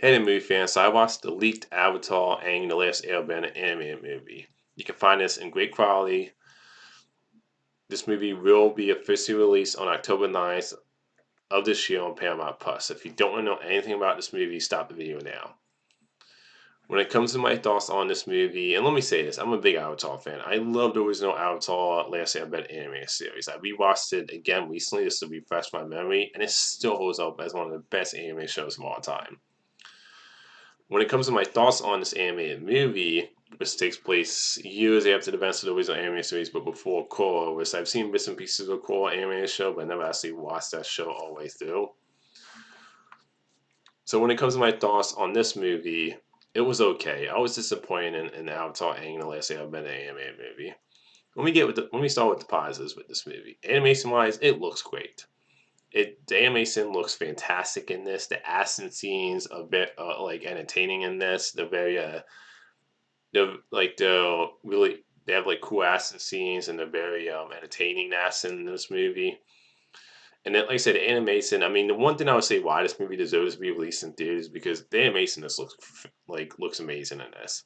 Hey there, movie fans. So I watched the leaked Avatar Aang the Last Airbender animated movie. You can find this in great quality. This movie will be officially released on October 9th of this year on Paramount Plus. If you don't want to know anything about this movie, stop the video now. When it comes to my thoughts on this movie, and let me say this, I'm a big Avatar fan. I love the original Avatar Last Airbender animated series. I rewatched it again recently just to refresh my memory, and it still holds up as one of the best anime shows of all time. When it comes to my thoughts on this animated movie, which takes place years after the events of the original anime series, but before Korra, which I've seen bits and pieces of Korra animated show, but never actually watched that show all the way through. So when it comes to my thoughts on this movie, it was okay. I was disappointed in Avatar Aang the Last Airbender animated movie. Let me start with the positives with this movie. Animation wise, it looks great. The animation looks fantastic in this. The action scenes are bit like entertaining in this. They're really they have like cool action scenes and they're very entertaining action in this movie. And then, like I said, the animation. I mean, the one thing I would say why this movie deserves to be released in theaters because the animation just looks amazing in this.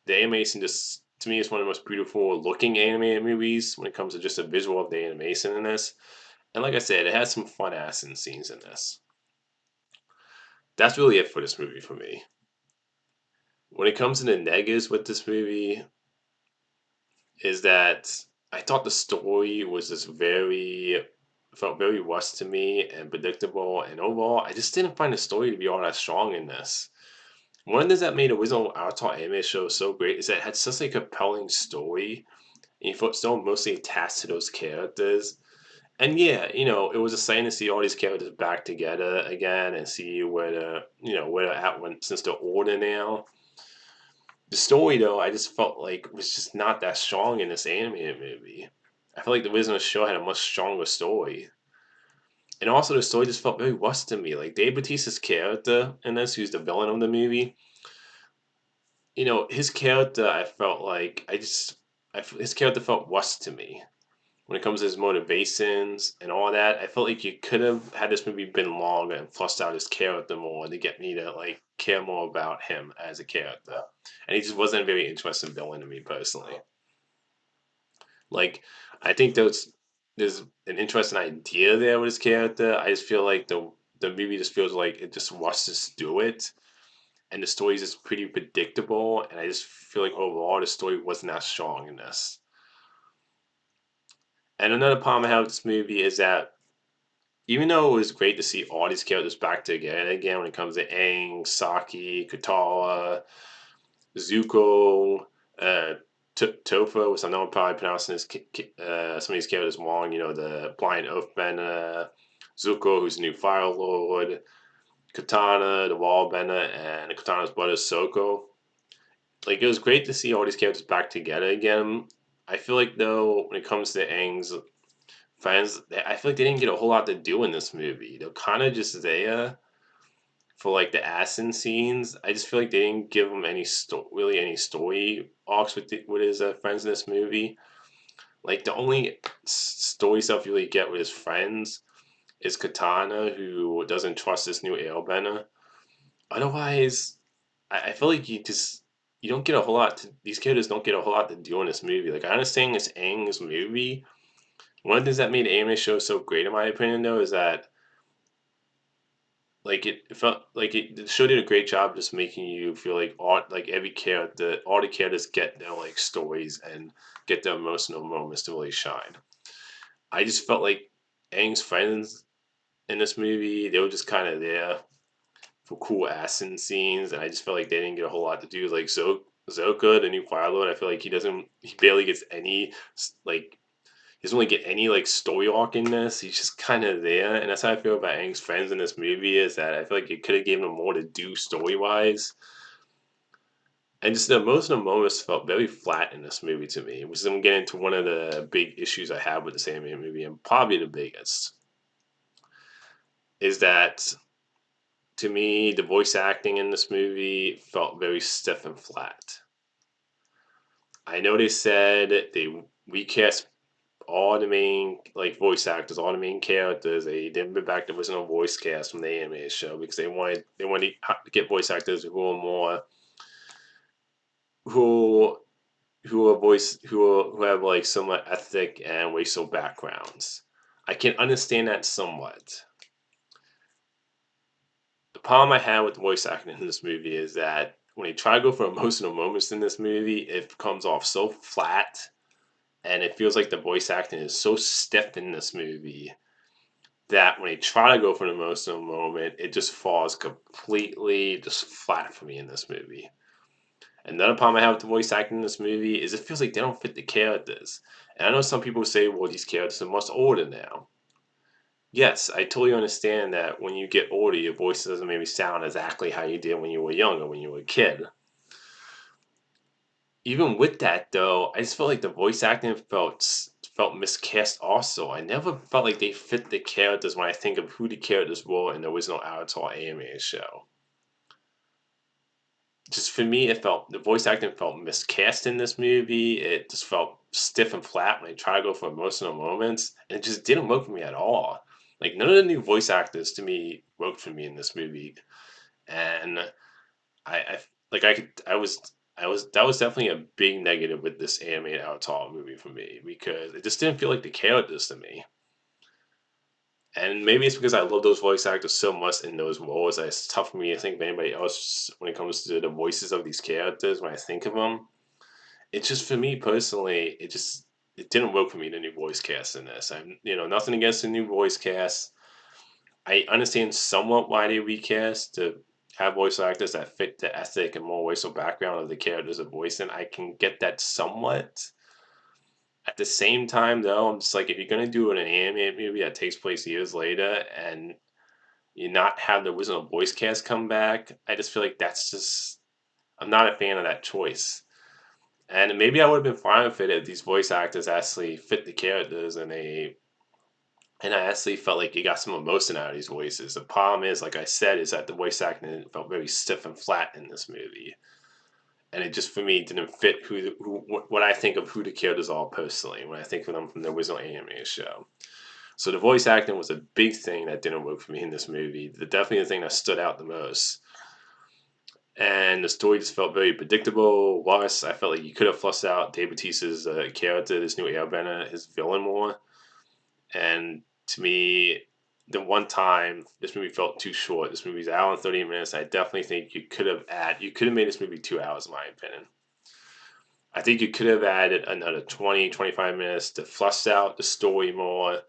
The animation just to me is one of the most beautiful looking animated movies when it comes to just the visual of the animation in this. And like I said, it has some fun action scenes in this. That's really it for this movie for me. When it comes to the negatives with this movie, is that I thought the story was just very felt very rushed to me and predictable, and overall, I just didn't find the story to be all that strong in this. One of the things that made the original Avatar anime show so great is that it had such a compelling story, and you felt so mostly attached to those characters. And yeah, it was exciting to see all these characters back together again and see where they're at since they're older now. The story, though, I just felt like was just not that strong in this animated movie. I feel like the original show had a much stronger story. And also, the story just felt very rushed to me. Like, Dave Bautista's character in this, who's the villain of the movie, his character, I felt like, his character felt rushed to me. When it comes to his motivations and all that, I felt like you could have had this movie been longer and fleshed out his character more to get me to like care more about him as a character. And he just wasn't a very interesting villain to me personally. Like, I think there's an interesting idea there with his character. I just feel like the movie just feels like it just rushes through it, and the story is just pretty predictable. And I just feel like overall the story wasn't that strong in this. And another problem I have with this movie is that even though it was great to see all these characters back together again when it comes to Aang, Saki, Katara, Zuko, uh, Topher, which I know I'm probably pronouncing some of these characters wrong. The Blind Oathbender, Zuko, who's the new Fire Lord, Katana, the Wallbender, and Katana's brother Soko. Like, it was great to see all these characters back together again. I feel like, though, when it comes to Aang's friends, I feel like they didn't get a whole lot to do in this movie. They're kind of just there for like the action scenes. I just feel like they didn't give him really any story arcs with his friends in this movie. Like the only story stuff you really get with his friends is Katana, who doesn't trust this new Airbender. Otherwise, I feel like you don't get a whole lot. These characters don't get a whole lot to do in this movie. Like I understand it's Aang's movie. One of the things that made the anime show so great, in my opinion, though, is that like it felt like the show did a great job just making you feel like all the characters get their like stories and get their emotional moments to really shine. I just felt like Aang's friends in this movie, they were just kind of there for cool action scenes, and I just felt like they didn't get a whole lot to do. Like Zoka, the new Fire Lord, I feel like he barely gets any like he doesn't really get any like story arc in this. He's just kind of there, and that's how I feel about Aang's friends in this movie. Is that I feel like it could have given him more to do story wise, and just the emotional moments felt very flat in this movie to me. Which is I'm getting to one of the big issues I have with the same movie, and probably the biggest is that to me the voice acting in this movie felt very stiff and flat. I know they said they recast all the main like voice actors, all the main characters, they didn't bring back the original voice cast from the animated show because they wanted to get voice actors who are more who who have like somewhat ethnic and racial backgrounds. I can understand that somewhat. The problem I had with the voice acting in this movie is that when they try to go for emotional moments in this movie, it comes off so flat, and it feels like the voice acting is so stiff in this movie that when they try to go for an emotional moment, it just falls completely just flat for me in this movie. Another problem I have with the voice acting in this movie is it feels like they don't fit the characters. And I know some people say, well, these characters are much older now. Yes, I totally understand that when you get older, your voice doesn't maybe sound exactly how you did when you were younger, when you were a kid. Even with that, though, I just felt like the voice acting felt miscast. Also, I never felt like they fit the characters when I think of who the characters were in the original Avatar animated show. Just for me, it felt the voice acting felt miscast in this movie. It just felt stiff and flat when they try to go for emotional moments, and it just didn't work for me at all. Like none of the new voice actors to me worked for me in this movie, and I like I was that was definitely a big negative with this animated Avatar movie for me because it just didn't feel like the characters to me. And maybe it's because I love those voice actors so much in those roles that it's tough for me to think of anybody else when it comes to the voices of these characters when I think of them. It's just for me personally, it didn't work for me the new voice cast in this. I'm nothing against the new voice cast. I understand somewhat why they recast to have voice actors that fit the ethnic and more racial background of the characters of voice, and I can get that somewhat. At the same time, though, I'm just like, if you're gonna do an animated movie that takes place years later and you not have the original voice cast come back, I just feel like that's just I'm not a fan of that choice. And maybe I would have been fine with it if these voice actors actually fit the characters and I actually felt like you got some emotion out of these voices. The problem is, like I said, is that the voice acting felt very stiff and flat in this movie, and it just for me didn't fit what I think of who the characters are personally when I think of them from the original anime show. So the voice acting was a big thing that didn't work for me in this movie. Definitely the thing that stood out the most. And the story just felt very predictable. Worse, I felt like you could have flushed out Dave Bautista's character, this new Airbender, his villain more. And to me, the one time this movie felt too short. This movie's an hour and 30 minutes. I definitely think you could have made this movie 2 hours, in my opinion. I think you could have added another 20, 25 minutes to flush out the story more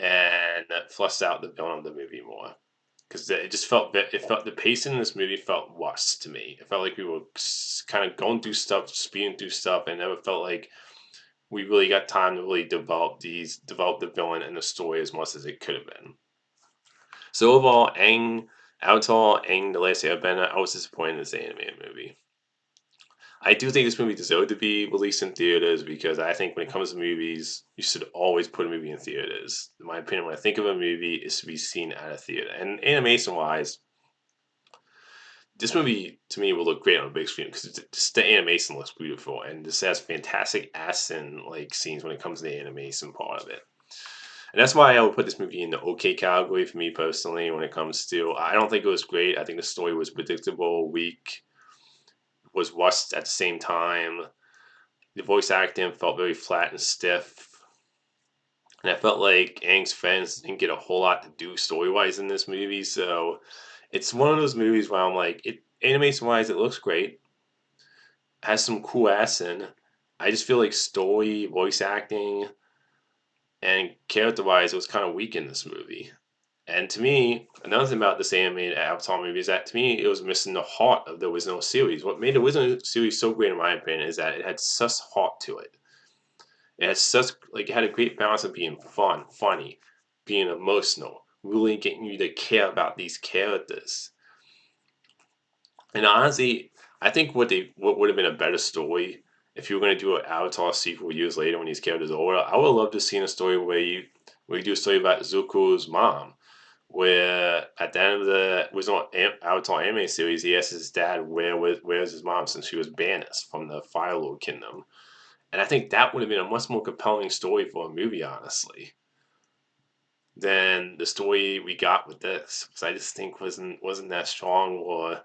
and flush out the villain of the movie more. Because it just felt the pacing in this movie felt rushed to me. It felt like we were kind of going through stuff, speeding through stuff, and never felt like we really got time to really develop the villain and the story as much as it could have been. So overall, Aang, The Last Airbender, I was disappointed in this animated movie. I do think this movie deserved to be released in theaters because I think when it comes to movies, you should always put a movie in theaters. In my opinion, when I think of a movie, it should be seen at a theater. And animation wise, this movie to me will look great on a big screen because just the animation looks beautiful and this has fantastic action like scenes when it comes to the animation part of it. And that's why I would put this movie in the okay category for me personally when it comes to I don't think it was great. I think the story was predictable, weak, was rushed at the same time. The voice acting felt very flat and stiff. And I felt like Aang's friends didn't get a whole lot to do story wise in this movie. So it's one of those movies where I'm like, animation wise, it looks great, has some cool ass in. I just feel like story, voice acting, and character wise, it was kind of weak in this movie. And to me, another thing about this animated Avatar movie is that to me, it was missing the heart of the original series. What made the original series so great, in my opinion, is that it had such heart to it. It had such like it had a great balance of being fun, funny, being emotional, really getting you to care about these characters. And honestly, I think what would have been a better story if you were going to do an Avatar sequel years later when these characters are older. I would love to see a story where you do a story about Zuko's mom, where at the end of the original Avatar anime series, he asks his dad where's his mom since she was banished from the Fire Lord Kingdom, And I think that would have been a much more compelling story for a movie, honestly, than the story we got with this. Because I just think wasn't that strong or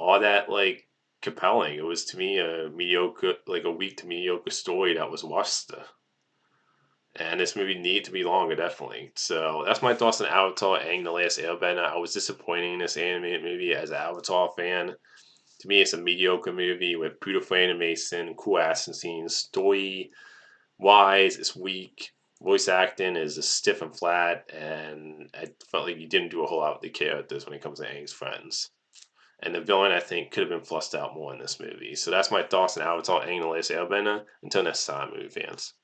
all that like compelling. It was to me a mediocre, like a weak to mediocre story that was watched. And this movie needed to be longer, definitely. So that's my thoughts on Avatar: Aang the Last Airbender. I was disappointed in this animated movie as an Avatar fan. To me, it's a mediocre movie with beautiful animation, cool action scenes. Story wise, it's weak. Voice acting is just stiff and flat, and I felt like you didn't do a whole lot with the characters when it comes to Aang's friends. And the villain, I think, could have been fleshed out more in this movie. So that's my thoughts on Avatar: Aang the Last Airbender. Until next time, movie fans.